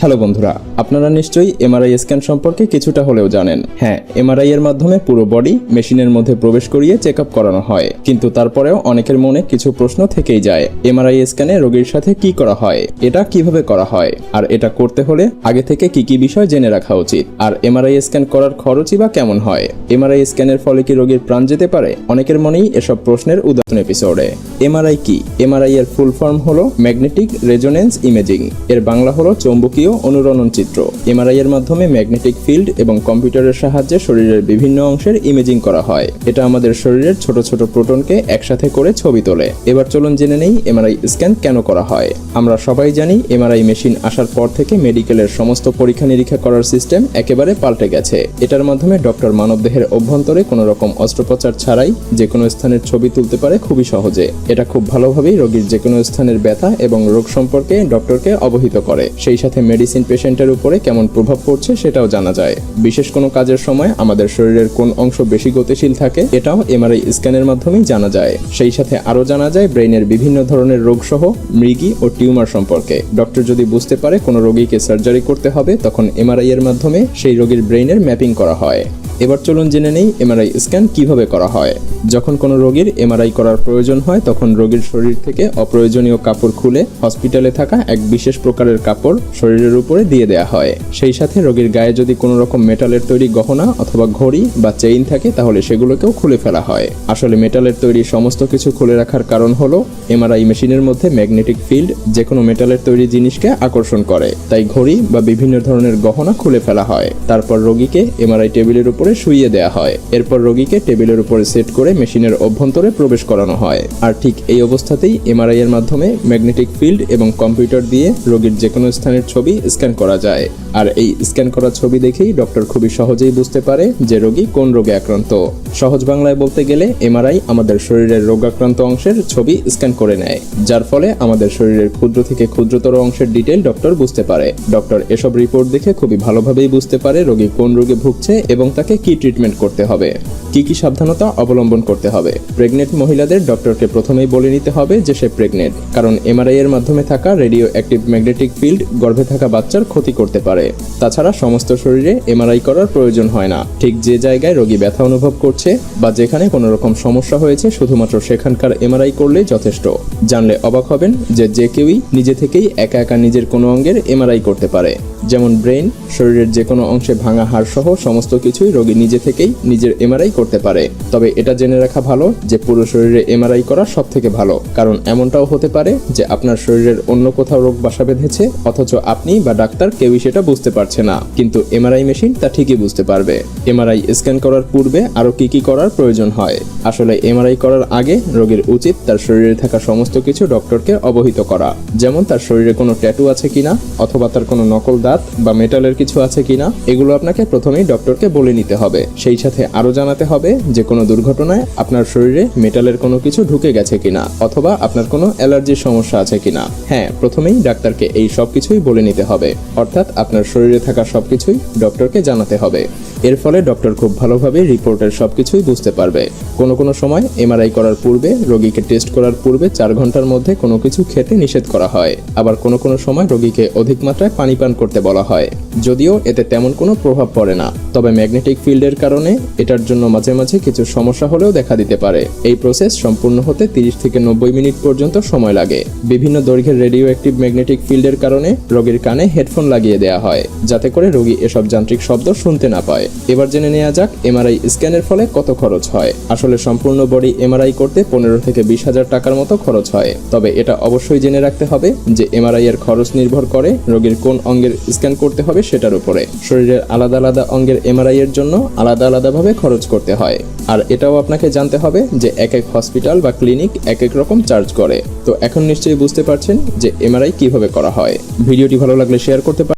Hello বন্ধুরা, আপনারা নিশ্চয়ই এমআরআই স্ক্যান সম্পর্কে কিছুটা হলেও জানেন। হ্যাঁ, এমআরআই এর মাধ্যমে পুরো বডি মেশিনের মধ্যে প্রবেশ করিয়ে চেক আপ করানো হয়, কিন্তু তারপরেও অনেকের মনে কিছু প্রশ্ন থেকেই যায়। এমআরআই স্ক্যানে রোগীর সাথে কি করা হয়, এটা কিভাবে করা হয়, আর এটা করতে হলে আগে থেকে কি কি বিষয় জেনে রাখা উচিত, আর এমআরআই স্ক্যান করার খরচই বা কেমন হয়, এমআরআই স্ক্যানের ফলে কি রোগীর প্রাণ যেতে পারে? অনেকের মনেই এসব প্রশ্নের উদাহরণ এপিসোডে। এমআরআই কি? এমআরআই এর ফুল ফর্ম হলো ম্যাগনেটিক রেজোনেন্স ইমেজিং, এর বাংলা হলো চৌম্বকীয় অনুরণন চিত্র। এমআরআই এর মাধ্যমে ম্যাগনেটিক ফিল্ড এবং কম্পিউটারের সাহায্যে শরীরের বিভিন্ন অংশের ইমেজিং করা হয়। এটা আমাদের শরীরের ছোট ছোট প্রোটনকে একসাথে করে ছবি তোলে। এবার চলুন জেনে নেই এমআরআই স্ক্যান কেন করা হয়। আমরা সবাই জানি এমআরআই মেশিন আসার পর থেকে মেডিকেলের সমস্ত পরীক্ষা নিরীক্ষা করার সিস্টেম একেবারে পাল্টে গেছে। এটার মাধ্যমে ডক্টর মানবদেহের অভ্যন্তরে কোনো রকম অস্ত্রোপচার ছাড়াই যে কোনো স্থানের ছবি তুলতে পারে খুবই সহজে। এটা খুব ভালোভাবেই রোগীর যে কোনো স্থানের ব্যথা এবং রোগ সম্পর্কে ডক্টরকে অবহিত করে। সেই সাথে মেডিসিন পেশেন্টের উপরে কেমন প্রভাব পড়ছে সেটাও জানা যায়। বিশেষ কোনো কাজের সময় আমাদের শরীরের কোন অংশ বেশি গতিশীল থাকে এটাও এমআরআই স্ক্যানের মাধ্যমেই জানা যায়। সেই সাথে আরও জানা যায় ব্রেইনের বিভিন্ন ধরনের রোগ সহ মৃগী ও টিউমার সম্পর্কে। ডক্টর যদি বুঝতে পারে কোনো রোগীকে সার্জারি করতে হবে, তখন এমআরআই এর মাধ্যমে সেই রোগীর ব্রেইনের ম্যাপিং করা হয়। এবার চলুন জেনে নেই এমআরআই স্ক্যান কিভাবে করা হয়। যখন কোনো রোগীর এমআরআই করার প্রয়োজন হয়, তখন রোগীর শরীর থেকে অপ্রয়োজনীয় কাপড় খুলে হসপিটালে থাকা এক বিশেষ প্রকারের কাপড় শরীরের উপরে দিয়ে দেওয়া হয়। সেই সাথে রোগীর গায়ে যদি কোনো রকম মেটালের তৈরি গহনা অথবা ঘড়ি বা চেইন থাকে, তাহলে সেগুলোকেও খুলে ফেলা হয়। আসলে মেটালের তৈরি সমস্ত কিছু খুলে রাখার কারণ হলো এমআরআই মেশিনের মধ্যে ম্যাগনেটিক ফিল্ড যে কোনো মেটালের তৈরি জিনিসকে আকর্ষণ করে, তাই ঘড়ি বা বিভিন্ন ধরনের গহনা খুলে ফেলা হয়। তারপর রোগীকে এমআরআই টেবিলের উপরে শুইয়ে দেওয়া হয়। এরপর রোগীকে টেবিলের উপরে সেট করে মেশিনের অভ্যন্তরে প্রবেশ করানো হয়। আর ঠিক এই অবস্থাতেই এমআরআই এর মাধ্যমে ম্যাগনেটিক ফিল্ড এবং কম্পিউটার দিয়ে রোগীর যে কোনো স্থানের ছবি স্ক্যান করা যায়। আর এই স্ক্যান করা ছবি দেখেই ডক্টর খুবই সহজেই বুঝতে পারে যে রোগী কোন রোগে আক্রান্ত। সহজ বাংলায় বলতে গেলে এমআরআই আমাদের শরীরের রোগাক্রান্ত অংশের ছবি স্ক্যান করে নেয়, যার ফলে আমাদের শরীরের ক্ষুদ্র থেকে ক্ষুদ্রতর অংশের ডিটেল ডক্টর বুঝতে পারে। ডক্টর এসব রিপোর্ট দেখে খুবই ভালোভাবেই বুঝতে পারে রোগী কোন রোগে ভুগছে এবং তাকে কি ট্রিটমেন্ট করতে হবে, কি কি সাবধানতা অবলম্বন করতে হবে। প্রেগনেন্ট মহিলাদের ডক্টরকে প্রথমেই বলে নিতে হবে যে সে প্রেগনেন্ট, কারণ এমআরআই এর মাধ্যমে থাকা রেডিও অ্যাক্টিভ ম্যাগনেটিক ফিল্ড গর্ভে থাকা বাচ্চার ক্ষতি করতে পারে। তাছাড়া সমস্ত শরীরে এমআরআই করার প্রয়োজন হয় না। ঠিক যে জায়গায় রোগী ব্যথা অনুভব করছে বা যেখানে কোনো রকম সমস্যা হয়েছে, শুধুমাত্র সেখানকার এমআরআই করলেই যথেষ্ট। জানলে অবাক হবেন যে কেউই নিজে থেকেই একা একা নিজের কোনো অঙ্গের এমআরআই করতে পারে। যেমন ব্রেন, শরীরের যে কোনো অংশে ভাঙা হাড় সহ সমস্ত কিছুই রোগী নিজে থেকেই নিজের এমআরআই করতে পারে। তবে এটা জেনে রাখা ভালো যে পুরো শরীরে এমআরআই করা সব থেকে ভালো, কারণ এমনটাও হতে পারে যে আপনার শরীরের অন্য কোথাও রোগ বাসা বেঁধেছে, অথচ আপনি বা ডাক্তার কেউই সেটা বুঝতে পারছে না, কিন্তু এমআরআই মেশিন তা ঠিকই বুঝতে পারবে। এমআরআই স্ক্যান করার পূর্বে আরো কি কি করার প্রয়োজন হয়? আসলে এমআরআই করার আগে রোগীর উচিত তার শরীরে থাকা সমস্ত কিছু ডক্টরকে অবহিত করা। যেমন তার শরীরে কোনো ট্যাটু আছে কিনা, অথবা তার কোনো নকল দাঁত বা মেটালের কিছু আছে কিনা, এগুলো আপনাকে প্রথমেই ডক্টরকে বলে নিতে হবে। সেই সাথে আরো জানাতে হবে যে কোনো দুর্ঘটনায় আপনার শরীরে মেটালের কোনো কিছু ঢুকে গেছে কিনা, অথবা আপনার কোনো অ্যালার্জির সমস্যা আছে কিনা। হ্যাঁ, প্রথমেই ডাক্তারকে এই সব কিছুই বলে নিতে হবে, অর্থাৎ আপনার শরীরে থাকা সবকিছুই ডক্টরকে জানাতে হবে। এর ফলে ডক্টর খুব ভালোভাবে রিপোর্টের সবকিছুই বুঝতে পারবে। কোনো সময় এমআরআই করার পূর্বে রোগীকে টেস্ট করার পূর্বে 4 ঘন্টার মধ্যে কোনো কিছু খেতে নিষেধ করা হয়। আবার কোনো সময় রোগীকে অধিক মাত্রায় পানি পান করতে বলা হয়, যদিও এতে তেমন কোনো প্রভাব পড়ে না। তবে ম্যাগনেটিক ফিল্ডের কারণে এটার জন্য মাঝে মাঝে কিছু সমস্যা হলেও দেখা দিতে পারে। এই প্রসেস সম্পূর্ণ হতে 30 থেকে 90 মিনিট পর্যন্ত সময় লাগে। বিভিন্ন দৈর্ঘ্যের রেডিও অ্যাক্টিভ ম্যাগনেটিক ফিল্ডের কারণে রোগীর কানে হেডফোন লাগিয়ে দেওয়া হয়, যাতে করে রোগী এসব যান্ত্রিক শব্দ শুনতে না পায়। এবার জেনে নেওয়া যাক এমআরআই স্ক্যানের ফলে কত খরচ হয়। আসলে সম্পূর্ণ বডি এমআরআই করতে 15 থেকে 20,000 টাকার মতো খরচ হয়। তবে এটা অবশ্যই জেনে রাখতে হবে যে এমআরআই এর খরচ নির্ভর করে রোগীর কোন অঙ্গের স্ক্যান করতে হবে সেটার উপরে। শরীরের আলাদা আলাদা অঙ্গের এমআরআই এর জন্য আলাদা আলাদাভাবে খরচ করতে হয়। আর এটাও আপনাকে জানতে হবে যে এক এক হসপিটাল বা ক্লিনিক এক এক রকম চার্জ করে। তো এখন নিশ্চয়ই বুঝতে পারছেন যে এমআরআই কিভাবে করা হয়। ভিডিওটি ভালো লাগলে শেয়ার করতে পারেন।